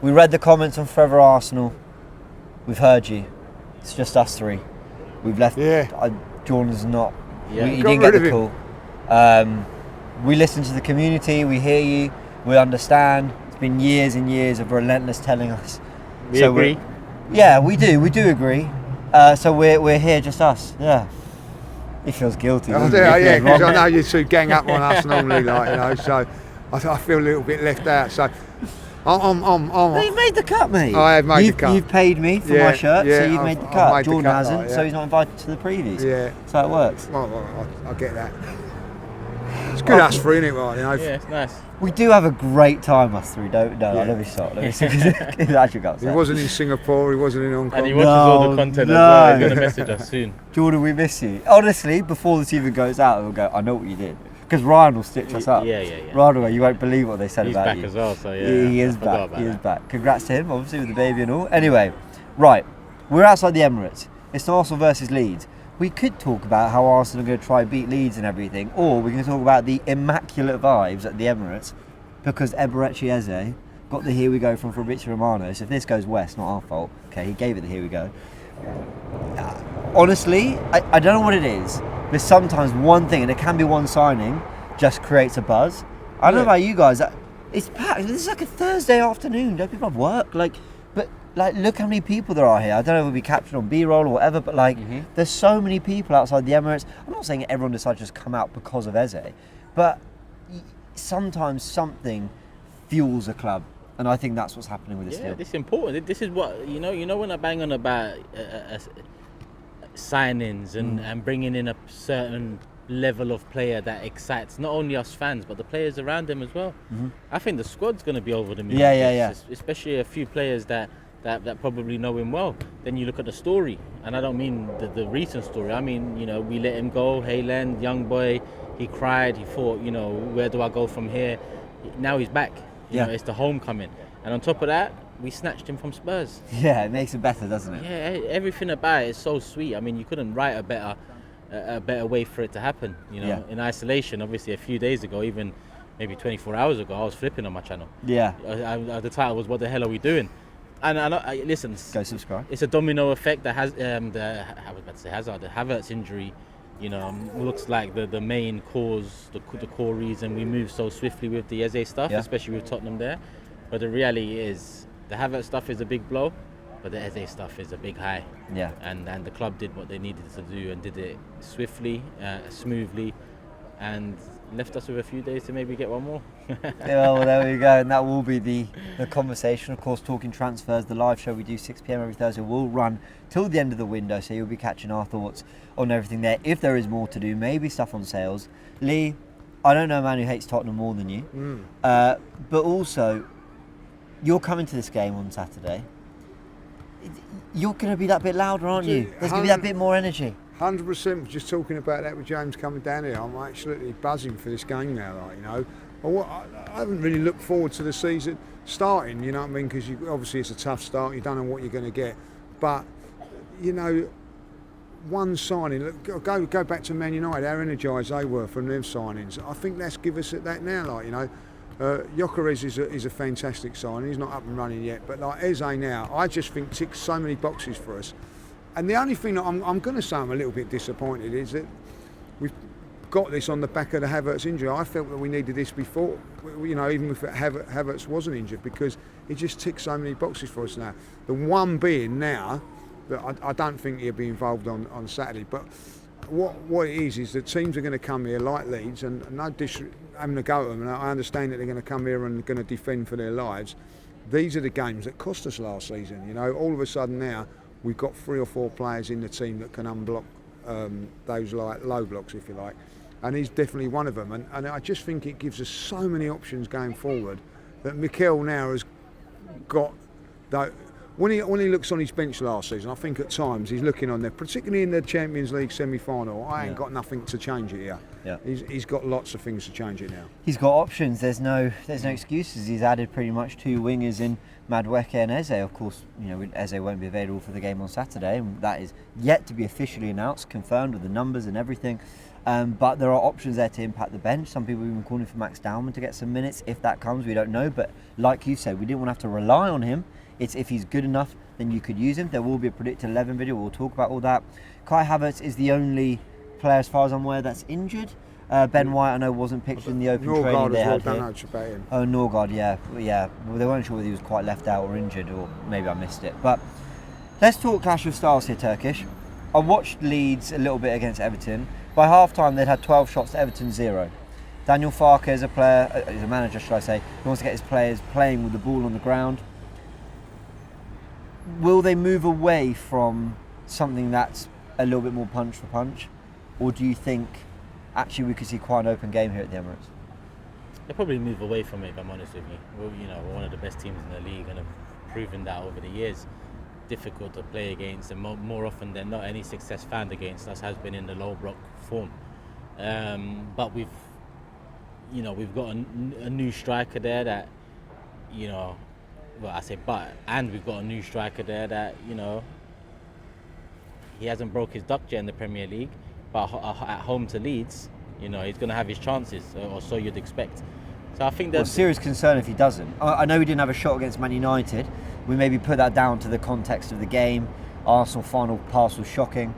We read the comments on Forever Arsenal. We've heard you. It's just us three. We've left. Yeah. Jordan's not. Yeah. He didn't get the call. We listen to the community. We hear you. We understand. It's been years and years of relentless telling us. We agree. Yeah, we do. We do agree. So we're here, just us. Yeah. He feels guilty. I do, yeah, because I know you two gang up on us normally, like, you know. So I feel a little bit left out. So No, you made the cut, mate. I have made the cut. You've paid me for my shirt, so you've made the cut. Made Jordan the cut, hasn't, like, yeah. so he's not invited to the previews. Yeah. So it works. Well, I get that. It's good us three, isn't it, right? You know? Yeah, it's nice. We do have a great time, us three, don't we? No, Yeah. let me stop. Let me see. It actually got He wasn't in Singapore, he wasn't in Hong Kong. And he watches all the content as well. He's going to message us soon. Jordan, we miss you. Honestly, before this even goes out, we'll go, I know what you did. Because Ryan will stitch us up. Yeah. Ryan will go, you won't believe what they said He's about back you. as well, so yeah. He is I forgot back. about He is that. back. Congrats to him, obviously, with the baby and all. Anyway, right. We're outside the Emirates. It's Arsenal versus Leeds. We could talk about how Arsenal are going to try and beat Leeds and everything, or we can talk about the immaculate vibes at the Emirates, because Eberechi Eze got the here we go from Fabrizio Romano. So if this goes west, not our fault. Okay, he gave it the here we go. Honestly, I don't know what it is. There's sometimes one thing, and it can be one signing, just creates a buzz. I don't know about you guys. It's packed. This is like a Thursday afternoon. Don't people have work? But look how many people there are here. I don't know if it'll be captured on B-roll or whatever, but there's so many people outside the Emirates. I'm not saying everyone decides to just come out because of Eze, but sometimes something fuels a club, and I think that's what's happening with this deal. This is important. This is what, you know when I bang on about signings and bringing in a certain level of player that excites not only us fans but the players around them as well. I think the squad's going to be over the moon. Yeah. Especially a few players that probably know him well. Then you look at the story, and I don't mean the recent story. I mean, we let him go, Hayland, young boy, he cried, he thought, where do I go from here? Now he's back. You know, it's the homecoming. And on top of that, we snatched him from Spurs. Yeah, it makes it better, doesn't it? Yeah, everything about it is so sweet. I mean, you couldn't write a better way for it to happen. In isolation. Obviously, a few days ago, even maybe 24 hours ago, I was flipping on my channel. Yeah. The title was "What the hell are we doing?" And listen, go subscribe. It's a domino effect that has I was about to say Hazard, the Havertz injury. Looks like the main cause, the core reason we move so swiftly with the Eze stuff, especially with Tottenham there. But the reality is, the Havertz stuff is a big blow, but the Eze stuff is a big high. Yeah. And the club did what they needed to do and did it swiftly, smoothly, and left us with a few days to maybe get one more. Yeah, well, there we go, and that will be the conversation. Of course, talking transfers, the live show we do 6 p.m. every Thursday will run till the end of the window, so you'll be catching our thoughts on everything there. If there is more to do, maybe stuff on sales. Lee, I don't know a man who hates Tottenham more than you, but also, you're coming to this game on Saturday. You're going to be that bit louder, aren't you? There's going to be that bit more energy. 100%. Just talking about that with James coming down here, I'm absolutely buzzing for this game now. I haven't really looked forward to the season starting. You know what I mean? Because obviously it's a tough start. You don't know what you're going to get, but one signing. Look, go back to Man United. How energised they were from them signings. I think let's give us that now. Gyökeres is a fantastic signing. He's not up and running yet, but Eze now, I just think ticks so many boxes for us. And the only thing that I'm going to say I'm a little bit disappointed is that we've got this on the back of the Havertz injury. I felt that we needed this before, even if Havertz wasn't injured, because it just ticks so many boxes for us now. The one being now that I don't think he'll be involved on Saturday, but what it is that teams are going to come here like Leeds, and no having a go at them, and I understand that they're going to come here and going to defend for their lives. These are the games that cost us last season. All of a sudden now we've got 3 or 4 players in the team that can unblock those low blocks, if you like, and he's definitely one of them. And I just think it gives us so many options going forward that Mikel now has got. When he looks on his bench last season, I think at times he's looking on there, particularly in the Champions League semi-final. I ain't got nothing to change it here. Yeah. He's got lots of things to change it now. He's got options. There's no excuses. He's added pretty much 2 wingers in Madueke and Eze. Of course, Eze won't be available for the game on Saturday, and that is yet to be officially announced, confirmed with the numbers and everything. But there are options there to impact the bench. Some people have been calling for Max Dowman to get some minutes. If that comes, we don't know. But like you said, we didn't want to have to rely on him. It's if he's good enough, then you could use him. There will be a predicted 11 video. We'll talk about all that. Kai Havertz is the only player, as far as I'm aware, that's injured. Ben White, I know, wasn't pictured in the open training Norgard they as well, had don't here. know much about him. Oh, Norgard, yeah. Well, they weren't sure whether he was quite left out or injured, or maybe I missed it. But let's talk clash of styles here, Turkish. I watched Leeds a little bit against Everton. By half-time, they'd had 12 shots to Everton 0. Daniel Farke is a player, is a manager, should I say, who wants to get his players playing with the ball on the ground. Will they move away from something that's a little bit more punch for punch? Or do you think actually we could see quite an open game here at the Emirates? They'll probably move away from it, if I'm honest with you. We're one of the best teams in the league and have proven that over the years. Difficult to play against, and more often than not, any success found against us has been in the low block form. But we've got a new striker there that, and we've got a new striker there that, he hasn't broke his duck yet in the Premier League, but at home to Leeds, he's going to have his chances, or so you'd expect. So I think that's serious concern if he doesn't. I know he didn't have a shot against Man United. We maybe put that down to the context of the game. Arsenal final pass was shocking,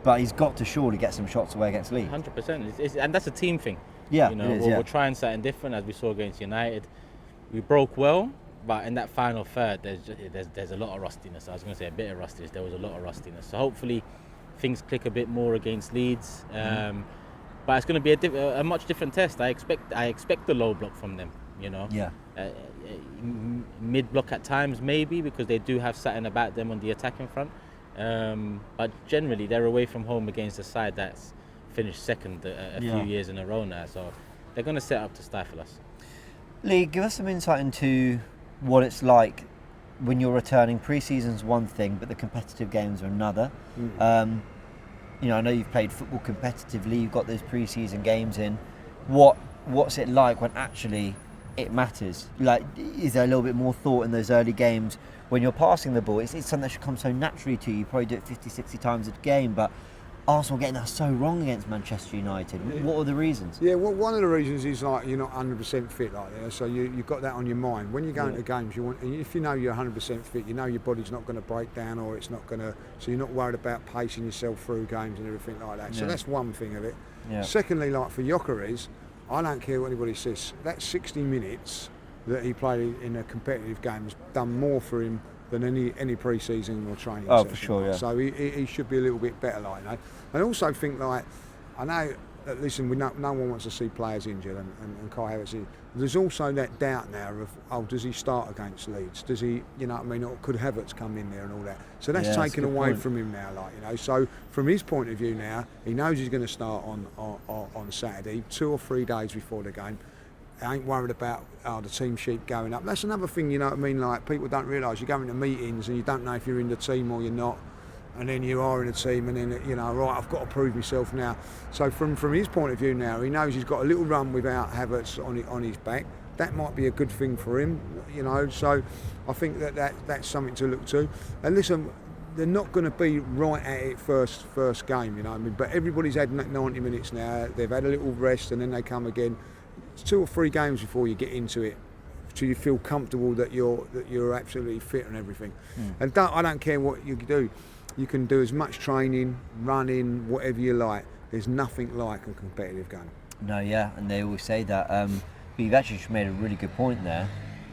but he's got to surely get some shots away against Leeds. 100%, and that's a team thing. Yeah, we're trying something different, as we saw against United. We broke well, but in that final third, there's a lot of rustiness. I was going to say a bit of rustiness. There was a lot of rustiness. So hopefully, things click a bit more against Leeds. But it's going to be a much different test. I expect the low block from them. Yeah. Mid block at times maybe, because they do have something about them on the attacking front. But generally, they're away from home against a side that's finished second a few years in a row now. So they're going to set up to stifle us. Lee, give us some insight into what it's like when you're returning. Pre-season's one thing, but the competitive games are another. I know you've played football competitively. You've got those pre-season games in. What's it like when actually it matters? Like, is there a little bit more thought in those early games when you're passing the ball? It's something that should come so naturally to you. You probably do it 50, 60 times a game, but Arsenal getting that so wrong against Manchester United. Yeah. What are the reasons? Yeah, well, one of the reasons is like you're not 100% fit like that, so you've got that on your mind. When you go into games, if you know you're 100% fit, you know your body's not going to break down, or it's not going to, so you're not worried about pacing yourself through games and everything like that. So that's one thing of it. Yeah. Secondly, like for Gyökeres, I don't care what anybody says, that 60 minutes that he played in a competitive game has done more for him than any pre-season or training. Oh, for sure, yeah. So he should be a little bit better like that. I also think, like, I know that, listen, no one wants to see players injured, and Kai Havertz. There's also that doubt now of, does he start against Leeds? Does he, or could Havertz come in there and all that? So that's taken away from him now, So from his point of view now, he knows he's going to start on Saturday, 2 or 3 days before the game. I ain't worried about the team sheet going up. That's another thing, like people don't realise you're going to meetings and you don't know if you're in the team or you're not, and then you are in the team, and then right, I've got to prove myself now. So from his point of view now, he knows he's got a little run without Havertz on his back. That might be a good thing for him, So I think that's something to look to. And listen, they're not going to be right at it first game, But everybody's had 90 minutes now. They've had a little rest, and then they come again. It's 2 or 3 games before you get into it, till you feel comfortable that you're absolutely fit and everything. And I don't care what you do. You can do as much training, running, whatever you like. There's nothing like a competitive game. No, yeah, and they always say that. But you've actually just made a really good point there,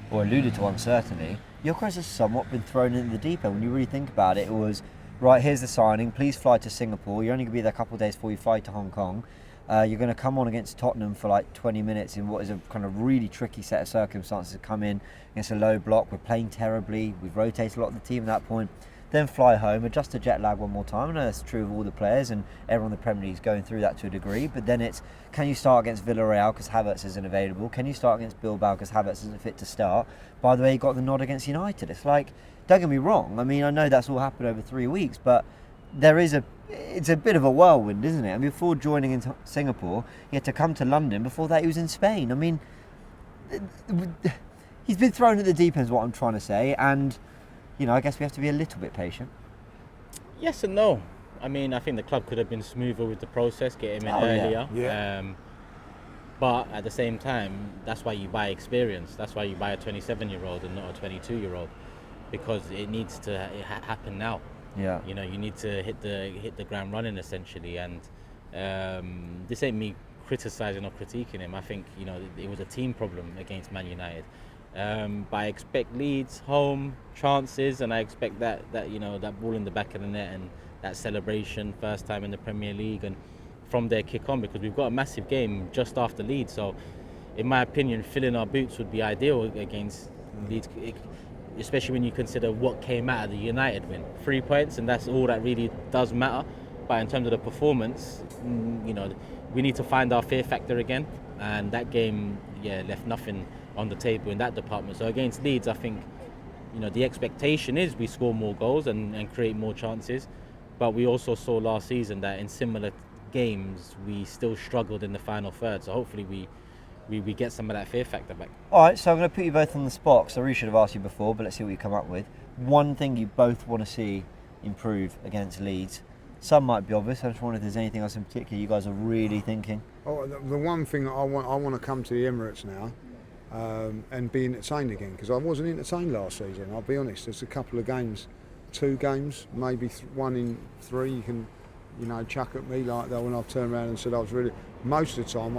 or alluded to one certainly. Gyökeres has somewhat been thrown into the deep end. When you really think about it, it was, right, here's the signing, please fly to Singapore. You're only going to be there a couple of days before you fly to Hong Kong. You're going to come on against Tottenham for like 20 minutes in what is a kind of really tricky set of circumstances. Come in against a low block, we're playing terribly, we've rotated a lot of the team at that point, then fly home, adjust to jet lag one more time. I know that's true of all the players, and everyone in the Premier League is going through that to a degree, but then it's, can you start against Villarreal because Havertz isn't available? Can you start against Bilbao because Havertz isn't fit to start? By the way, he got the nod against United. It's like, don't get me wrong, I mean, I know that's all happened over 3 weeks, but it's a bit of a whirlwind, isn't it? I mean, before joining in Singapore, he had to come to London. Before that, he was in Spain. I mean, he's been thrown at the deep end is what I'm trying to say, and I guess we have to be a little bit patient. Yes and no. I mean, I think the club could have been smoother with the process, get him in Oh, yeah. earlier. Yeah. But at the same time, that's why you buy experience. That's why you buy a 27-year-old and not a 22-year-old, because it needs to happen now. Yeah. You know, you need to hit the ground running essentially. And this ain't me criticising or critiquing him. I think, you know, it was a team problem against Man United. But I expect Leeds home chances, and I expect that you know, that ball in the back of the net and that celebration, first time in the Premier League, and from there kick on, because we've got a massive game just after Leeds. So in my opinion, filling our boots would be ideal against Leeds, especially when you consider what came out of the United win. 3 points, and that's all that really does matter. But in terms of the performance, you know, we need to find our fear factor again, and that game, left nothing on the table in that department. So against Leeds, I think, you know, the expectation is we score more goals and create more chances. But we also saw last season that in similar games we still struggled in the final third. So hopefully we get some of that fear factor back. All right, so I'm going to put you both on the spot, because I really should have asked you before, but let's see what you come up with. One thing you both want to see improve against Leeds. Some might be obvious. I just wonder if there's anything else in particular you guys are really thinking. Oh, the one thing I want to come to the Emirates now and be entertained again, because I wasn't entertained last season. I'll be honest. There's a couple of games, 2 games, maybe 1 in 3. You can, you know, chuck at me like that when I've turned around and said I was really. Most of the time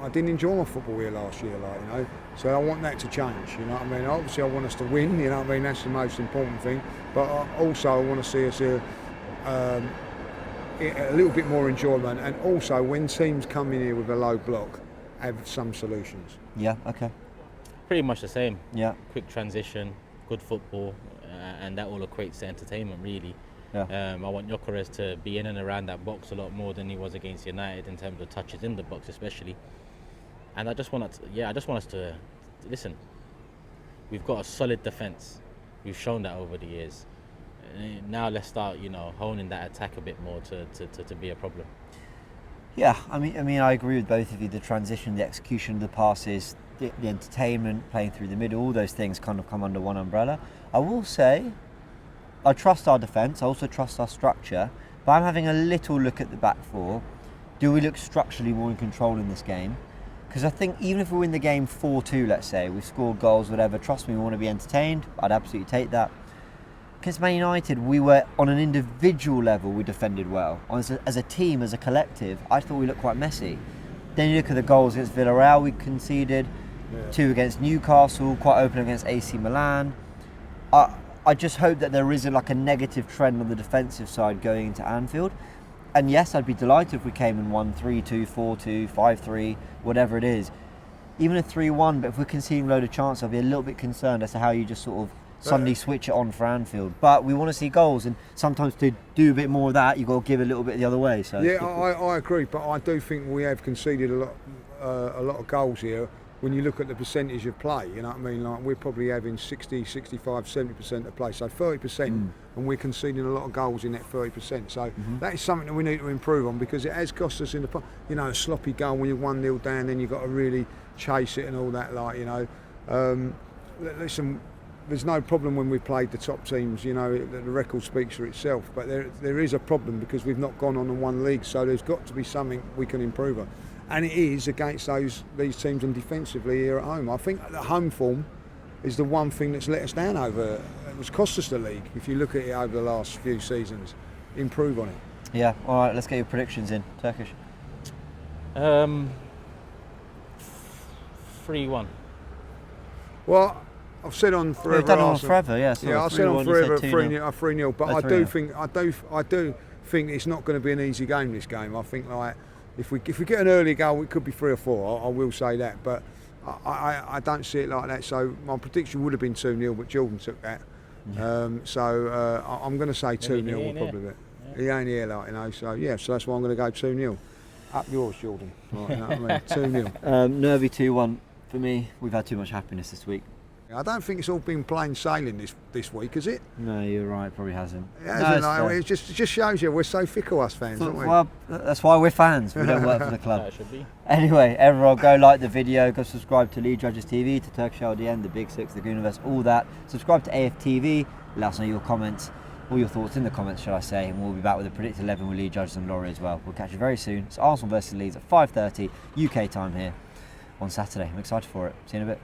I didn't enjoy my football here last year, like, you know. So I want that to change. You know what I mean? Obviously I want us to win. You know what I mean? That's the most important thing. But also I want to see us here. A little bit more enjoyment, and also when teams come in here with a low block, have some solutions. Yeah, okay. Pretty much the same. Yeah. Quick transition, good football, and that all equates to entertainment, really. Yeah. I want Gyökeres to be in and around that box a lot more than he was against United in terms of touches in the box, especially. And I just want us to listen. We've got a solid defence. We've shown that over the years. Now let's start, you know, honing that attack a bit more to be a problem. Yeah, I mean, I agree with both of you. The transition, the execution of the passes, the entertainment, playing through the middle, all those things kind of come under one umbrella. I will say, I trust our defence. I also trust our structure. But I'm having a little look at the back four. Do we look structurally more in control in this game? Because I think even if we win the game 4-2, let's say, we've scored goals, whatever, trust me, we want to be entertained. I'd absolutely take that. Against Man United, we were, on an individual level, we defended well. As a team, as a collective, I thought we looked quite messy. Then you look at the goals against Villarreal, we conceded. 2 against Newcastle, quite open against AC Milan. I just hope that there isn't like a negative trend on the defensive side going into Anfield. And yes, I'd be delighted if we came and won 3-2, 4-2, 5-3, whatever it is. Even a 3-1, but if we're conceding a load of chances, I'll be a little bit concerned as to how you just sort of suddenly switch it on for Anfield. But we want to see goals, and sometimes to do a bit more of that, you've got to give a little bit the other way. So yeah, I agree, but I do think we have conceded a lot of goals here. When you look at the percentage of play, you know what I mean? Like, we're probably having 60, 65, 70% of play, so 30%, and we're conceding a lot of goals in that 30%. So that is something that we need to improve on, because it has cost us in the, you know, a sloppy goal when you're 1-0 down, then you've got to really chase it and all that, like, you know. Listen, there's no problem when we've played the top teams, you know, the record speaks for itself, but there is a problem because we've not gone on in one league, so there's got to be something we can improve on. And it is against these teams and defensively here at home. I think the home form is the one thing that's let us down over. It was cost us the league. If you look at it over the last few seasons, improve on it. Yeah. All right. Let's get your predictions in. Turkish. 3-1. Well, I've said on forever. We've done it on forever. Yeah. So I've said on forever 3-0. 3-0. But I do think it's not going to be an easy game. This game. I think like. If we get an early goal, it could be 3 or 4. I will say that, but I don't see it like that. So my prediction would have been 2-0, but Jordan took that. So I'm going to say 2-0. Will probably be. He ain't here, like, you know. So yeah, so that's why I'm going to go 2-0. Up yours, Jordan. Right, you know what I mean? 2-0. Nervy 2-1 for me. We've had too much happiness this week. I don't think it's all been plain sailing this week, is it? No, you're right. Probably hasn't. It hasn't. No, it just shows you we're so fickle, us fans, aren't we? Well, that's why we're fans. We don't work for the club. That should be. Anyway, everyone go like the video, go subscribe to Leeds Judges TV, to Turkish LDN, the Big Six, the Gooniverse, all that. Subscribe to AFTV. Let us know your comments all your thoughts in the comments, shall I say, and we'll be back with a predicted 11 with Lee Judges and Laurie as well. We'll catch you very soon. It's Arsenal versus Leeds at 5:30 UK time here on Saturday. I'm excited for it. See you in a bit.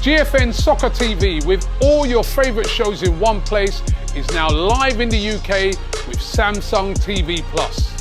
GFN Soccer TV, with all your favourite shows in one place, is now live in the UK with Samsung TV Plus.